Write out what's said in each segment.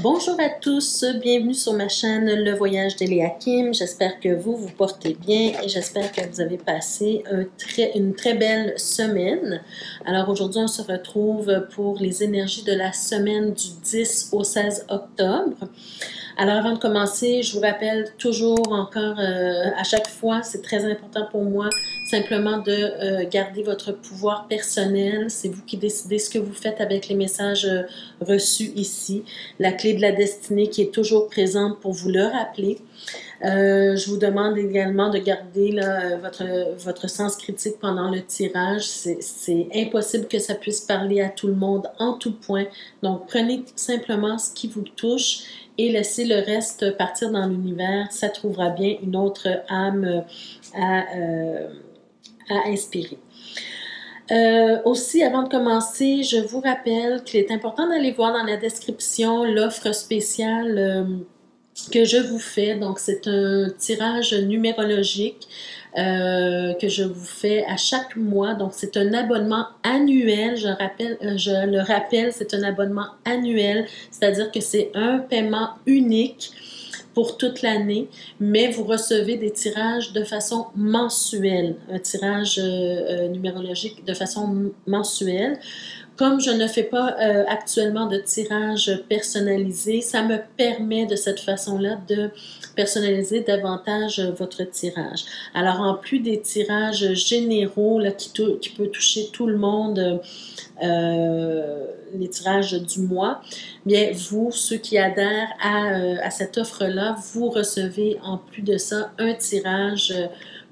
Bonjour à tous, bienvenue sur ma chaîne Le Voyage d'Eliakim. J'espère que vous portez bien et j'espère que vous avez passé une très belle semaine. Alors aujourd'hui, on se retrouve pour les énergies de la semaine du 10 au 16 octobre. Alors avant de commencer, je vous rappelle toujours encore à chaque fois, c'est très important pour moi simplement de garder votre pouvoir personnel. C'est vous qui décidez ce que vous faites avec les messages reçus ici. La clé de la destinée qui est toujours présente pour vous le rappeler. Je vous demande également de garder là, votre sens critique pendant le tirage. C'est impossible que ça puisse parler à tout le monde en tout point. Donc, prenez simplement ce qui vous touche et laissez le reste partir dans l'univers. Ça trouvera bien une autre âme à inspirer. Aussi, avant de commencer, je vous rappelle qu'il est important d'aller voir dans la description l'offre spéciale que je vous fais. Donc, c'est un tirage numérologique que je vous fais à chaque mois. Donc, c'est un abonnement annuel. Je le rappelle, c'est un abonnement annuel, c'est-à-dire que c'est un paiement unique pour toute l'année, mais vous recevez des tirages de façon mensuelle, un tirage numérologique de façon mensuelle. Comme je ne fais pas actuellement de tirage personnalisé, ça me permet de cette façon-là de personnaliser davantage votre tirage. Alors, en plus des tirages généraux là, qui peut toucher tout le monde, les tirages du mois, bien, vous, ceux qui adhèrent à cette offre-là, vous recevez en plus de ça un tirage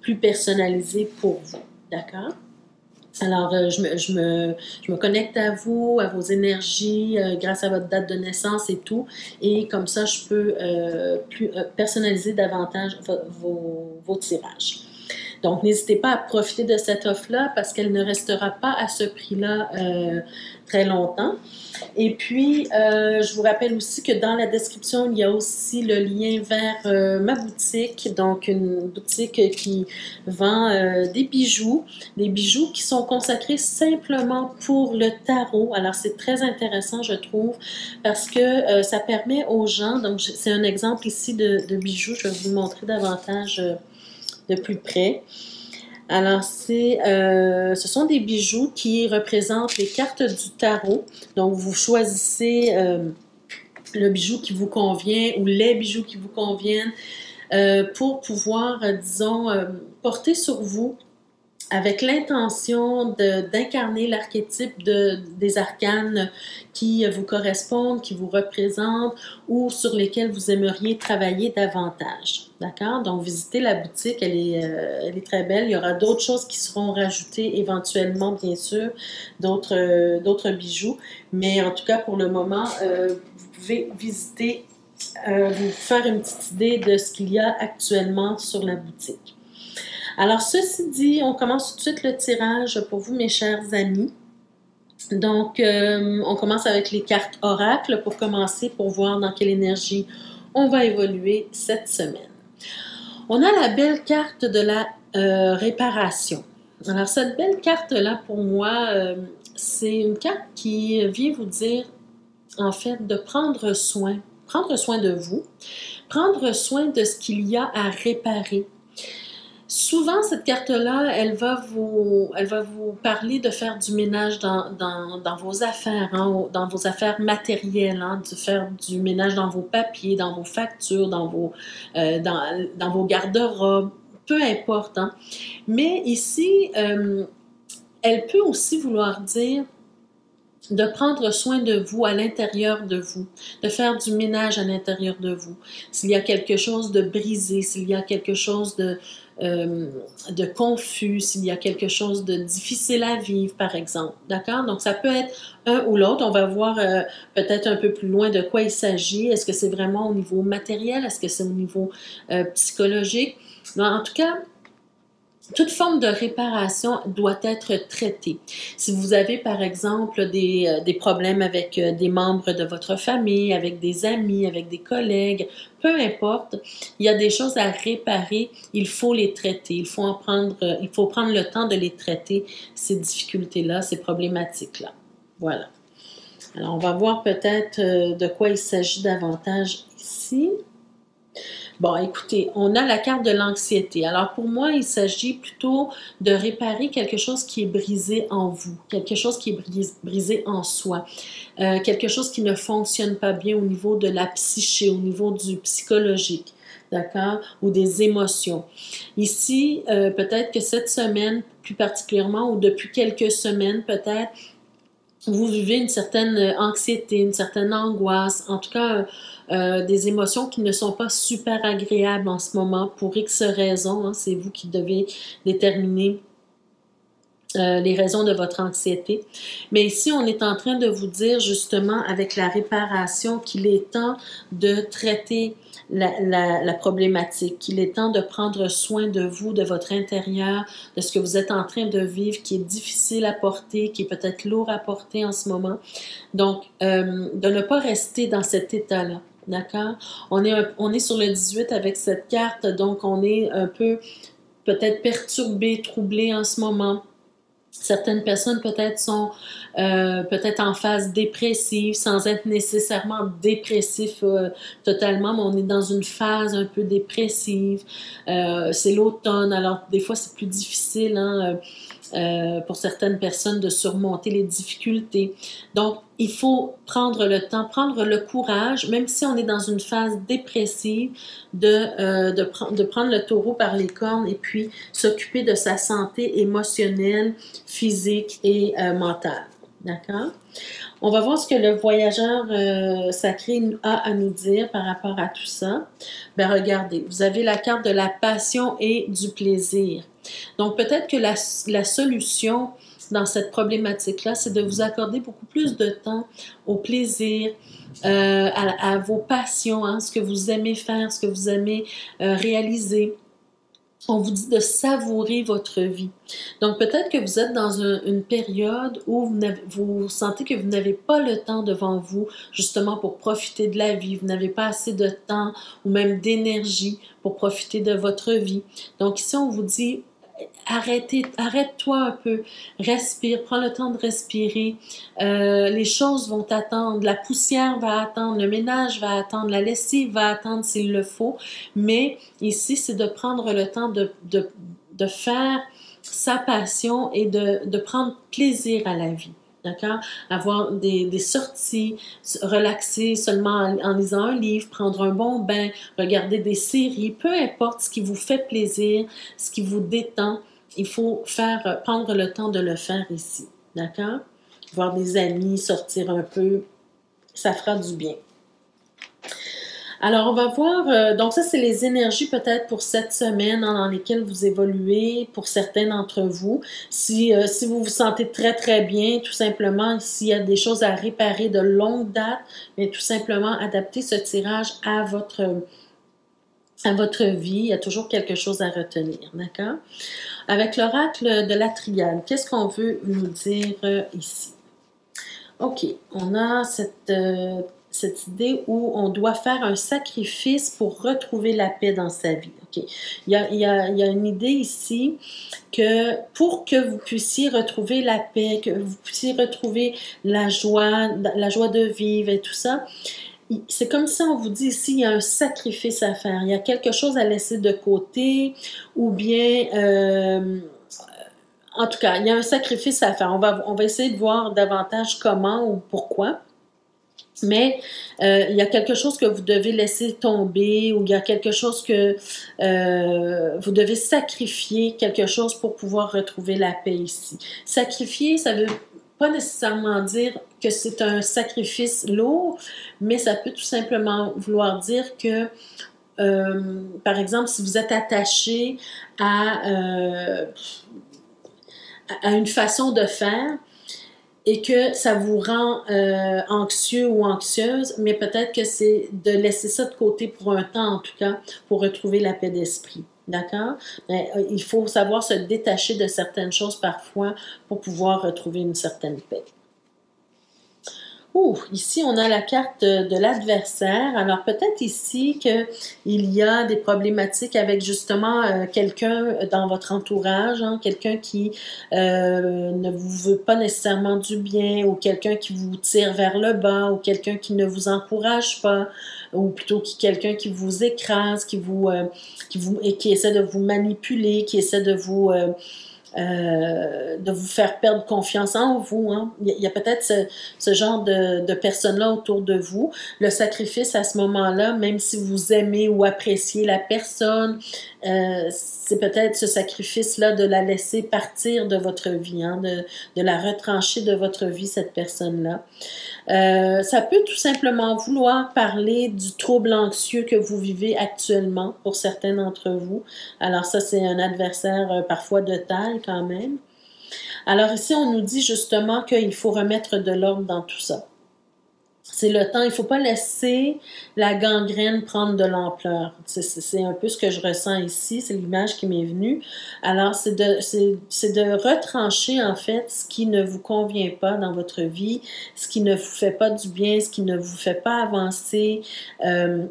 plus personnalisé pour vous. D'accord? Alors, je me connecte à vous, à vos énergies, grâce à votre date de naissance et tout. Et comme ça, je peux personnaliser davantage vos tirages. Donc, n'hésitez pas à profiter de cette offre-là parce qu'elle ne restera pas à ce prix-là très longtemps. Et puis, je vous rappelle aussi que dans la description, il y a aussi le lien vers ma boutique. Donc, une boutique qui vend des bijoux qui sont consacrés simplement pour le tarot. Alors, c'est très intéressant, je trouve, parce que ça permet aux gens, donc c'est un exemple ici de bijoux, je vais vous montrer davantage de plus près. Alors, ce sont des bijoux qui représentent les cartes du tarot. Donc, vous choisissez le bijou qui vous convient ou les bijoux qui vous conviennent pour pouvoir, disons, porter sur vous avec l'intention d'incarner l'archétype des arcanes qui vous correspondent, qui vous représentent ou sur lesquels vous aimeriez travailler davantage. D'accord? Donc, visitez la boutique, elle est très belle. Il y aura d'autres choses qui seront rajoutées éventuellement, bien sûr, d'autres bijoux. Mais en tout cas, pour le moment, vous pouvez visiter, vous faire une petite idée de ce qu'il y a actuellement sur la boutique. Alors, ceci dit, on commence tout de suite le tirage pour vous, mes chers amis. Donc, on commence avec les cartes oracles pour commencer, pour voir dans quelle énergie on va évoluer cette semaine. On a la belle carte de la réparation. Alors, cette belle carte-là, pour moi, c'est une carte qui vient vous dire, en fait, de prendre soin de vous, prendre soin de ce qu'il y a à réparer. Souvent, cette carte-là, elle va vous parler de faire du ménage dans vos affaires, hein, dans vos affaires matérielles, hein, de faire du ménage dans vos papiers, dans vos factures, dans vos garde-robes, peu importe. Hein. Mais ici, elle peut aussi vouloir dire de prendre soin de vous à l'intérieur de vous, de faire du ménage à l'intérieur de vous. S'il y a quelque chose de brisé, s'il y a quelque chose de confus, s'il y a quelque chose de difficile à vivre, par exemple. D'accord? Donc, ça peut être un ou l'autre. On va voir peut-être un peu plus loin de quoi il s'agit. Est-ce que c'est vraiment au niveau matériel? Est-ce que c'est au niveau psychologique? Mais en tout cas, toute forme de réparation doit être traitée. Si vous avez, par exemple, des problèmes avec des membres de votre famille, avec des amis, avec des collègues, peu importe, il y a des choses à réparer, il faut les traiter. Il faut prendre le temps de les traiter, ces difficultés-là, ces problématiques-là. Voilà. Alors, on va voir peut-être de quoi il s'agit davantage ici. Bon, écoutez, on a la carte de l'anxiété. Alors, pour moi, il s'agit plutôt de réparer quelque chose qui est brisé en vous, quelque chose qui est brisé en soi, quelque chose qui ne fonctionne pas bien au niveau de la psyché, au niveau du psychologique, d'accord, ou des émotions. Ici, peut-être que cette semaine, plus particulièrement, ou depuis quelques semaines, peut-être, vous vivez une certaine anxiété, une certaine angoisse, en tout cas des émotions qui ne sont pas super agréables en ce moment pour X raisons. Hein, c'est vous qui devez déterminer les raisons de votre anxiété. Mais ici, on est en train de vous dire justement avec la réparation qu'il est temps de traiter la problématique, qu'il est temps de prendre soin de vous, de votre intérieur, de ce que vous êtes en train de vivre, qui est difficile à porter, qui est peut-être lourd à porter en ce moment. Donc, de ne pas rester dans cet état-là. D'accord? On est sur le 18 avec cette carte, donc on est un peu peut-être perturbé, troublé en ce moment. Certaines personnes peut-être sont peut-être en phase dépressive sans être nécessairement dépressif totalement, mais on est dans une phase un peu dépressive. C'est l'automne, alors des fois c'est plus difficile hein, pour certaines personnes de surmonter les difficultés. Donc, il faut prendre le temps, prendre le courage, même si on est dans une phase dépressive, de prendre le taureau par les cornes et puis s'occuper de sa santé émotionnelle, physique et mentale. D'accord? On va voir ce que le voyageur sacré a à nous dire par rapport à tout ça. Ben regardez, vous avez la carte de la passion et du plaisir. Donc, peut-être que la solution dans cette problématique-là, c'est de vous accorder beaucoup plus de temps au plaisir, à vos passions, hein, ce que vous aimez faire, ce que vous aimez réaliser. On vous dit de savourer votre vie. Donc, peut-être que vous êtes dans une période où vous sentez que vous n'avez pas le temps devant vous, justement pour profiter de la vie. Vous n'avez pas assez de temps ou même d'énergie pour profiter de votre vie. Donc, ici, on vous dit, arrête-toi un peu, respire, prends le temps de respirer. Les choses vont attendre, la poussière va attendre, le ménage va attendre, la lessive va attendre s'il le faut. Mais ici, c'est de prendre le temps de faire sa passion et de prendre plaisir à la vie. D'accord? Avoir des sorties, relaxer seulement en lisant un livre, prendre un bon bain, regarder des séries, peu importe ce qui vous fait plaisir, ce qui vous détend, il faut prendre le temps de le faire ici. D'accord? Voir des amis, sortir un peu, ça fera du bien. Alors, on va voir, donc ça, c'est les énergies peut-être pour cette semaine dans lesquelles vous évoluez, pour certains d'entre vous. Si vous vous sentez très, très bien, tout simplement, s'il y a des choses à réparer de longue date, mais tout simplement adapter ce tirage à votre vie. Il y a toujours quelque chose à retenir, d'accord? Avec l'oracle de la triade, qu'est-ce qu'on veut nous dire ici? OK, on a cette idée où on doit faire un sacrifice pour retrouver la paix dans sa vie. OK. Il y a une idée ici que pour que vous puissiez retrouver la paix, que vous puissiez retrouver la joie de vivre et tout ça, c'est comme si on vous dit ici, il y a un sacrifice à faire, il y a quelque chose à laisser de côté ou bien... en tout cas, il y a un sacrifice à faire. On va essayer de voir davantage comment ou pourquoi. Mais il y a quelque chose que vous devez laisser tomber ou il y a quelque chose que vous devez sacrifier, quelque chose pour pouvoir retrouver la paix ici. Sacrifier, ça veut pas nécessairement dire que c'est un sacrifice lourd, mais ça peut tout simplement vouloir dire que par exemple, si vous êtes attaché à une façon de faire et que ça vous rend anxieux ou anxieuse, mais peut-être que c'est de laisser ça de côté pour un temps, en tout cas, pour retrouver la paix d'esprit. D'accord? Il faut savoir se détacher de certaines choses parfois pour pouvoir retrouver une certaine paix. Ouh, ici, on a la carte de l'adversaire. Alors, peut-être ici qu'il y a des problématiques avec justement quelqu'un dans votre entourage, hein, quelqu'un qui ne vous veut pas nécessairement du bien, ou quelqu'un qui vous tire vers le bas, ou quelqu'un qui ne vous encourage pas, ou plutôt quelqu'un qui vous écrase, et qui essaie de vous manipuler, qui essaie de vous faire perdre confiance en vous. Hein. Il y a peut-être ce genre de personnes-là autour de vous. Le sacrifice à ce moment-là, même si vous aimez ou appréciez la personne, c'est peut-être ce sacrifice-là de la laisser partir de votre vie, hein, de la retrancher de votre vie, cette personne-là. Ça peut tout simplement vouloir parler du trouble anxieux que vous vivez actuellement pour certains d'entre vous. Alors ça, c'est un adversaire parfois de taille quand même. Alors ici, on nous dit justement qu'il faut remettre de l'ordre dans tout ça. C'est le temps, il ne faut pas laisser la gangrène prendre de l'ampleur. C'est un peu ce que je ressens ici, c'est l'image qui m'est venue. Alors, c'est de retrancher en fait ce qui ne vous convient pas dans votre vie, ce qui ne vous fait pas du bien, ce qui ne vous fait pas avancer.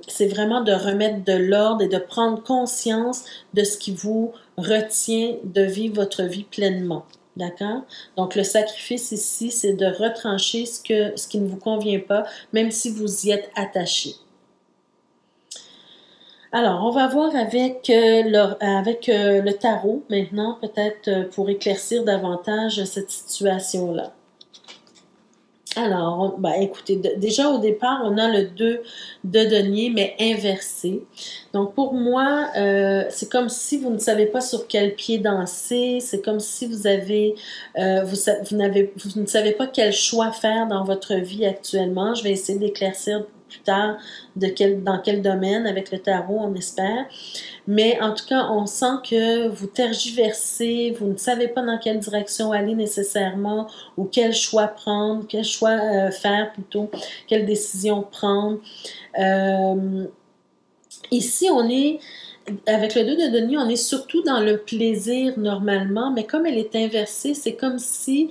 C'est vraiment de remettre de l'ordre et de prendre conscience de ce qui vous retient de vivre votre vie pleinement. D'accord? Donc, le sacrifice ici, c'est de retrancher ce qui ne vous convient pas, même si vous y êtes attaché. Alors, on va voir avec le tarot maintenant, peut-être pour éclaircir davantage cette situation-là. Alors, écoutez, déjà au départ, on a le 2 de denier, mais inversé. Donc, pour moi, c'est comme si vous ne savez pas sur quel pied danser. C'est comme si vous ne savez pas quel choix faire dans votre vie actuellement. Je vais essayer d'éclaircir plus tard dans quel domaine avec le tarot, on espère. Mais en tout cas, on sent que vous tergiversez, vous ne savez pas dans quelle direction aller nécessairement, ou quel choix prendre, quel choix faire plutôt, quelle décision prendre. Ici, avec le 2 de denier, on est surtout dans le plaisir normalement, mais comme elle est inversée, c'est comme si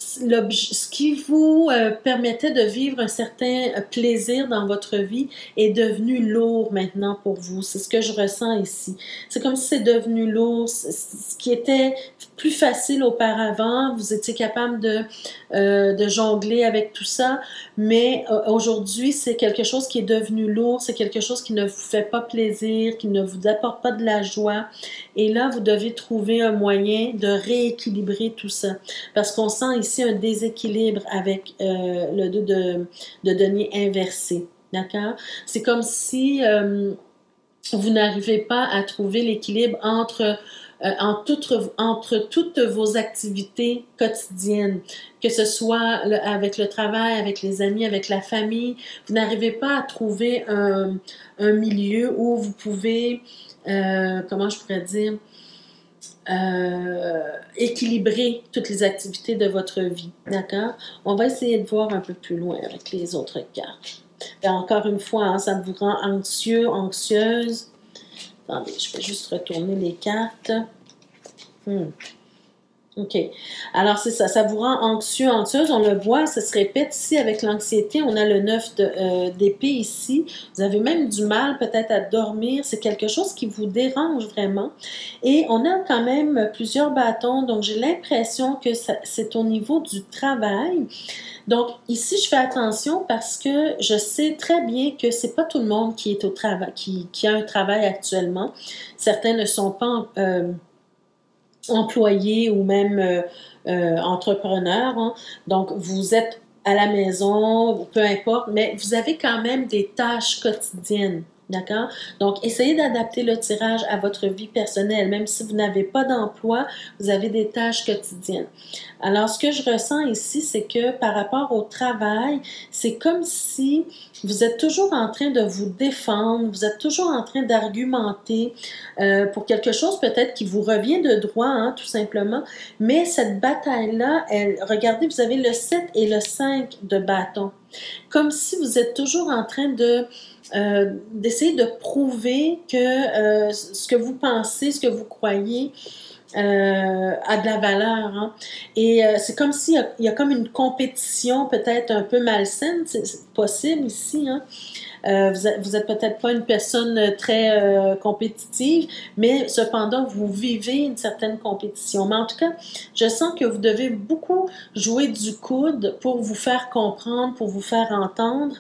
ce qui vous permettait de vivre un certain plaisir dans votre vie est devenu lourd maintenant pour vous. C'est ce que je ressens ici. C'est comme si c'est devenu lourd. Ce qui était plus facile auparavant, vous étiez capable de jongler avec tout ça, mais aujourd'hui, c'est quelque chose qui est devenu lourd, c'est quelque chose qui ne vous fait pas plaisir, qui ne vous apporte pas de la joie. Et là, vous devez trouver un moyen de rééquilibrer tout ça. Parce qu'on sent ici un déséquilibre avec le 2 de denier inversé. D'accord? C'est comme si vous n'arrivez pas à trouver l'équilibre entre toutes vos activités quotidiennes, que ce soit avec le travail, avec les amis, avec la famille. Vous n'arrivez pas à trouver un milieu où vous pouvez, comment je pourrais dire, équilibrer toutes les activités de votre vie. D'accord? On va essayer de voir un peu plus loin avec les autres cartes. Et encore une fois, hein, ça vous rend anxieux, anxieuse. Attendez, je vais juste retourner les cartes. OK. Alors, c'est ça. Ça vous rend anxieux, anxieuse. On le voit, ça se répète ici avec l'anxiété. On a le 9 d'épée ici. Vous avez même du mal peut-être à dormir. C'est quelque chose qui vous dérange vraiment. Et on a quand même plusieurs bâtons. Donc, j'ai l'impression que c'est au niveau du travail. Donc, ici, je fais attention parce que je sais très bien que c'est pas tout le monde qui est au travail, qui a un travail actuellement. Certains ne sont pas employés ou même entrepreneurs. Hein. Donc, vous êtes à la maison, peu importe, mais vous avez quand même des tâches quotidiennes. D'accord? Donc, essayez d'adapter le tirage à votre vie personnelle. Même si vous n'avez pas d'emploi, vous avez des tâches quotidiennes. Alors, ce que je ressens ici, c'est que par rapport au travail, c'est comme si vous êtes toujours en train de vous défendre, vous êtes toujours en train d'argumenter pour quelque chose peut-être qui vous revient de droit, hein, tout simplement. Mais cette bataille-là, regardez, vous avez le 7 et le 5 de bâton. Comme si vous êtes toujours en train d'essayer de prouver que ce que vous pensez, ce que vous croyez a de la valeur. Hein. Et c'est comme s'il y a comme une compétition peut-être un peu malsaine, c'est possible ici. Hein. Vous êtes peut-être pas une personne très compétitive, mais cependant, vous vivez une certaine compétition. Mais en tout cas, je sens que vous devez beaucoup jouer du coude pour vous faire comprendre, pour vous faire entendre.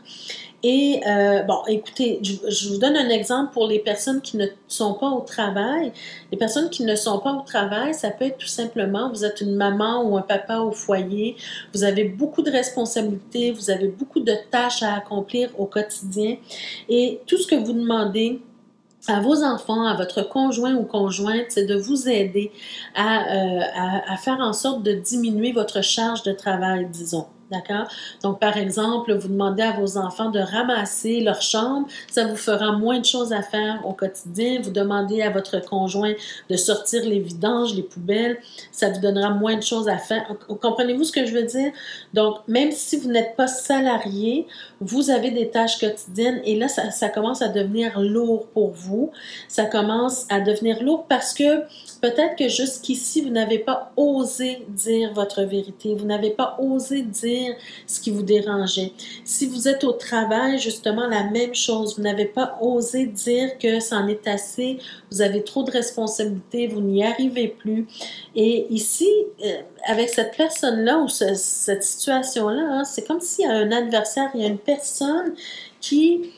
Et bon, écoutez, je vous donne un exemple pour les personnes qui ne sont pas au travail. Les personnes qui ne sont pas au travail, ça peut être tout simplement, vous êtes une maman ou un papa au foyer, vous avez beaucoup de responsabilités, vous avez beaucoup de tâches à accomplir au quotidien et tout ce que vous demandez à vos enfants, à votre conjoint ou conjointe, c'est de vous aider à faire en sorte de diminuer votre charge de travail, disons. D'accord? Donc, par exemple, vous demandez à vos enfants de ramasser leur chambre, ça vous fera moins de choses à faire au quotidien. Vous demandez à votre conjoint de sortir les vidanges, les poubelles, ça vous donnera moins de choses à faire. Comprenez-vous ce que je veux dire? Donc, même si vous n'êtes pas salarié, vous avez des tâches quotidiennes et là, ça commence à devenir lourd pour vous. Ça commence à devenir lourd parce que peut-être que jusqu'ici, vous n'avez pas osé dire votre vérité. Vous n'avez pas osé dire ce qui vous dérangeait. Si vous êtes au travail, justement, la même chose. Vous n'avez pas osé dire que ça en est assez. Vous avez trop de responsabilités. Vous n'y arrivez plus. Et ici, avec cette personne-là ou cette situation-là, hein, c'est comme s'il y a un adversaire, il y a une personne qui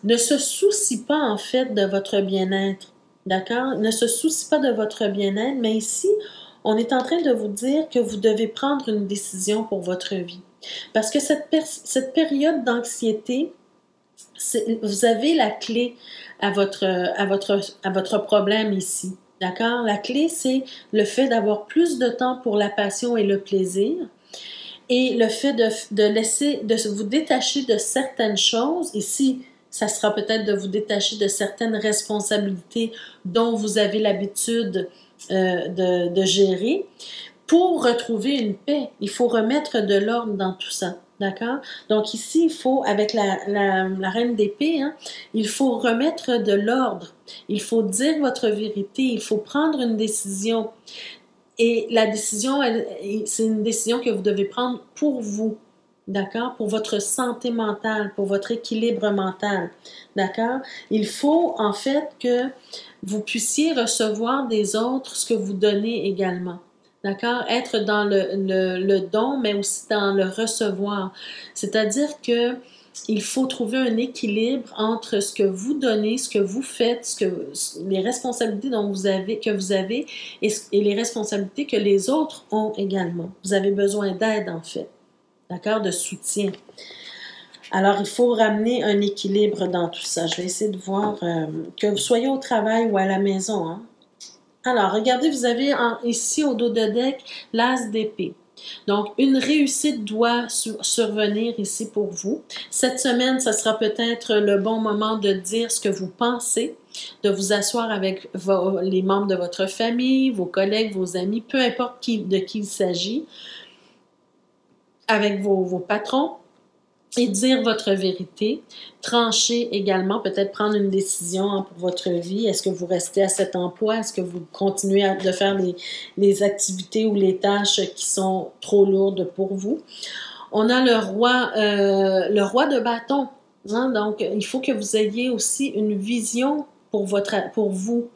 ne se soucie pas, en fait, de votre bien-être. D'accord? Ne se soucie pas de votre bien-être, mais ici, on est en train de vous dire que vous devez prendre une décision pour votre vie. Parce que cette période d'anxiété, vous avez la clé à votre problème ici. D'accord? La clé, c'est le fait d'avoir plus de temps pour la passion et le plaisir. Et le fait de vous détacher de certaines choses, ici, ça sera peut-être de vous détacher de certaines responsabilités dont vous avez l'habitude de gérer pour retrouver une paix. Il faut remettre de l'ordre dans tout ça. D'accord? Donc ici, il faut, avec la reine d'épée, hein, il faut remettre de l'ordre. Il faut dire votre vérité. Il faut prendre une décision. Et la décision, c'est une décision que vous devez prendre pour vous. D'accord? Pour votre santé mentale, pour votre équilibre mental. D'accord? Il faut, en fait, que vous puissiez recevoir des autres ce que vous donnez également. D'accord? Être dans le don, mais aussi dans le recevoir. C'est-à-dire que il faut trouver un équilibre entre ce que vous donnez, ce que vous faites, les responsabilités que vous avez et les responsabilités que les autres ont également. Vous avez besoin d'aide, en fait. D'accord? De soutien. Alors, il faut ramener un équilibre dans tout ça. Je vais essayer de voir que vous soyez au travail ou à la maison. Hein? Alors, regardez, vous avez ici au dos de deck l'as d'épée. Donc, une réussite doit survenir ici pour vous. Cette semaine, ce sera peut-être le bon moment de dire ce que vous pensez, de vous asseoir avec les membres de votre famille, vos collègues, vos amis, peu importe de qui il s'agit, avec vos patrons, et dire votre vérité, trancher également, peut-être prendre une décision hein, pour votre vie. Est-ce que vous restez à cet emploi? Est-ce que vous continuez de faire les activités ou les tâches qui sont trop lourdes pour vous? On a le roi de bâton. Hein? Donc, il faut que vous ayez aussi une vision pour vous.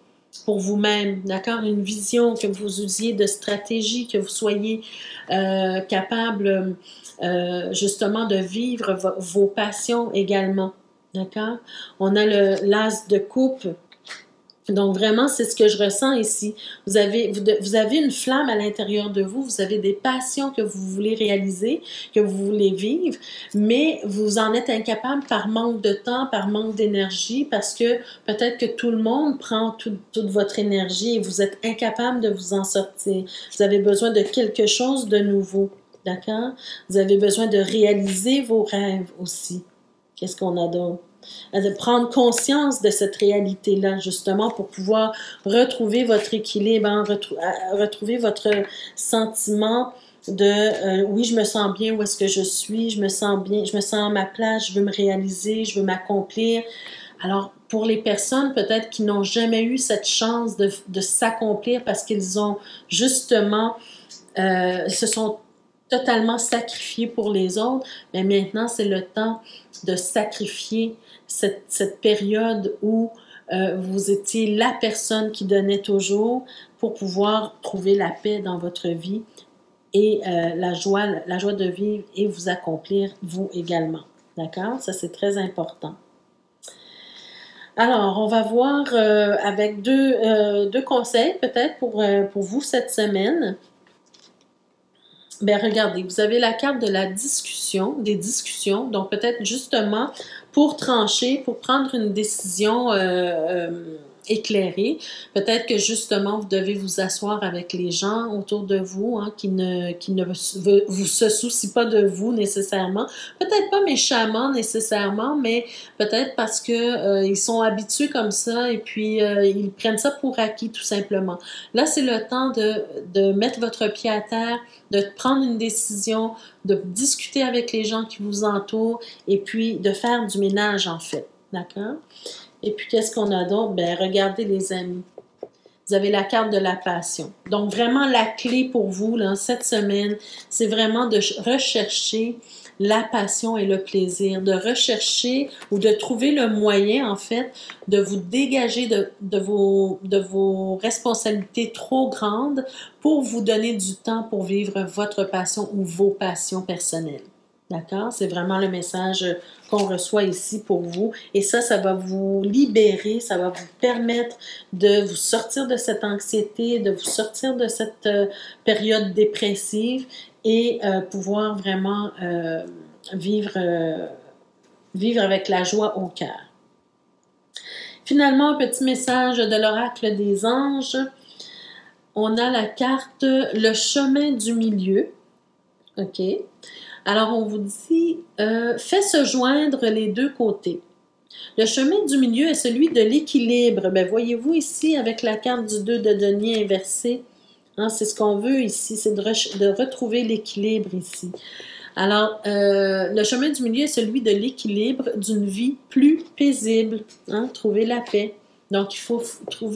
Pour vous-même, d'accord? Une vision, que vous usiez de stratégie, que vous soyez capable justement de vivre vos passions également, d'accord? On a l'as de coupe. Donc, vraiment, c'est ce que je ressens ici. Vous avez une flamme à l'intérieur de vous, vous avez des passions que vous voulez réaliser, que vous voulez vivre, mais vous en êtes incapable par manque de temps, par manque d'énergie, parce que peut-être que tout le monde prend toute votre énergie et vous êtes incapable de vous en sortir. Vous avez besoin de quelque chose de nouveau, d'accord? Vous avez besoin de réaliser vos rêves aussi. Qu'est-ce qu'on a d'autre? De prendre conscience de cette réalité-là, justement, pour pouvoir retrouver votre équilibre, hein, retrouver votre sentiment de oui, je me sens bien où est-ce que je suis, je me sens bien, je me sens à ma place, je veux me réaliser, je veux m'accomplir. Alors, pour les personnes peut-être qui n'ont jamais eu cette chance de s'accomplir parce qu'ils ont justement, se sont totalement sacrifiés pour les autres, mais maintenant, c'est le temps de sacrifier cette période où vous étiez la personne qui donnait toujours pour pouvoir trouver la paix dans votre vie et la joie de vivre et vous accomplir, vous également. D'accord? Ça, c'est très important. Alors, on va voir avec deux conseils peut-être pour vous cette semaine. Bien, regardez, vous avez la carte de la discussion, des discussions, donc peut-être justement pour trancher, pour prendre une décision éclairée. Peut-être que justement, vous devez vous asseoir avec les gens autour de vous hein, qui ne vous se soucient pas de vous nécessairement. Peut-être pas méchamment nécessairement, mais peut-être parce que ils sont habitués comme ça et puis ils prennent ça pour acquis tout simplement. Là, c'est le temps de mettre votre pied à terre, de prendre une décision, de discuter avec les gens qui vous entourent et puis de faire du ménage en fait. D'accord? Et puis, qu'est-ce qu'on a d'autre? Ben, regardez les amis. Vous avez la carte de la passion. Donc, vraiment, la clé pour vous, là, cette semaine, c'est vraiment de rechercher la passion et le plaisir, de rechercher ou de trouver le moyen, en fait, de vous dégager de vos responsabilités trop grandes pour vous donner du temps pour vivre votre passion ou vos passions personnelles. D'accord? C'est vraiment le message qu'on reçoit ici pour vous. Et ça va vous libérer, ça va vous permettre de vous sortir de cette anxiété, de vous sortir de cette période dépressive et pouvoir vraiment vivre avec la joie au cœur. Finalement, un petit message de l'oracle des anges. On a la carte « Le chemin du milieu ». OK? Alors, on vous dit « Fais se joindre les deux côtés ». Le chemin du milieu est celui de l'équilibre. Ben, voyez-vous ici, avec la carte du 2 de denier inversé, hein, c'est ce qu'on veut ici, c'est de retrouver l'équilibre ici. Alors, le chemin du milieu est celui de l'équilibre d'une vie plus paisible, hein, trouver la paix. Donc, il faut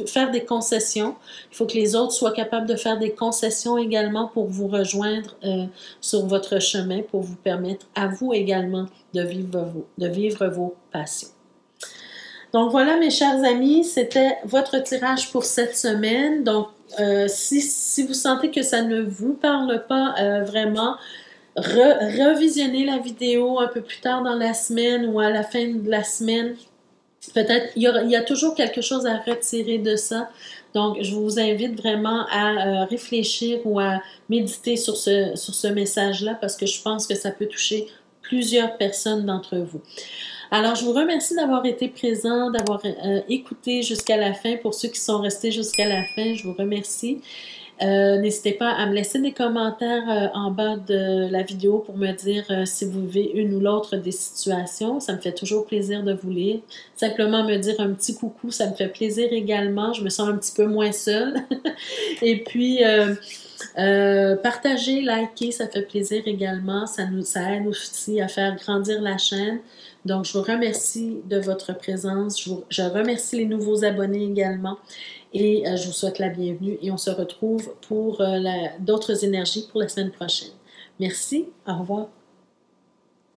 faire des concessions. Il faut que les autres soient capables de faire des concessions également pour vous rejoindre sur votre chemin, pour vous permettre à vous également de vivre vos passions. Donc, voilà, mes chers amis, c'était votre tirage pour cette semaine. Donc, si vous sentez que ça ne vous parle pas vraiment, revisionnez la vidéo un peu plus tard dans la semaine ou à la fin de la semaine. Peut-être, il y a toujours quelque chose à retirer de ça. Donc, je vous invite vraiment à réfléchir ou à méditer sur ce message-là parce que je pense que ça peut toucher plusieurs personnes d'entre vous. Alors, je vous remercie d'avoir été présent, d'avoir écouté jusqu'à la fin. Pour ceux qui sont restés jusqu'à la fin, je vous remercie. N'hésitez pas à me laisser des commentaires en bas de la vidéo pour me dire si vous vivez une ou l'autre des situations. Ça me fait toujours plaisir de vous lire. Simplement me dire un petit coucou, ça me fait plaisir également. Je me sens un petit peu moins seule. Et puis, partagez, likez, ça fait plaisir également. Ça aide aussi à faire grandir la chaîne. Donc, je vous remercie de votre présence. Je remercie les nouveaux abonnés également. Et je vous souhaite la bienvenue et on se retrouve pour d'autres énergies pour la semaine prochaine. Merci, au revoir.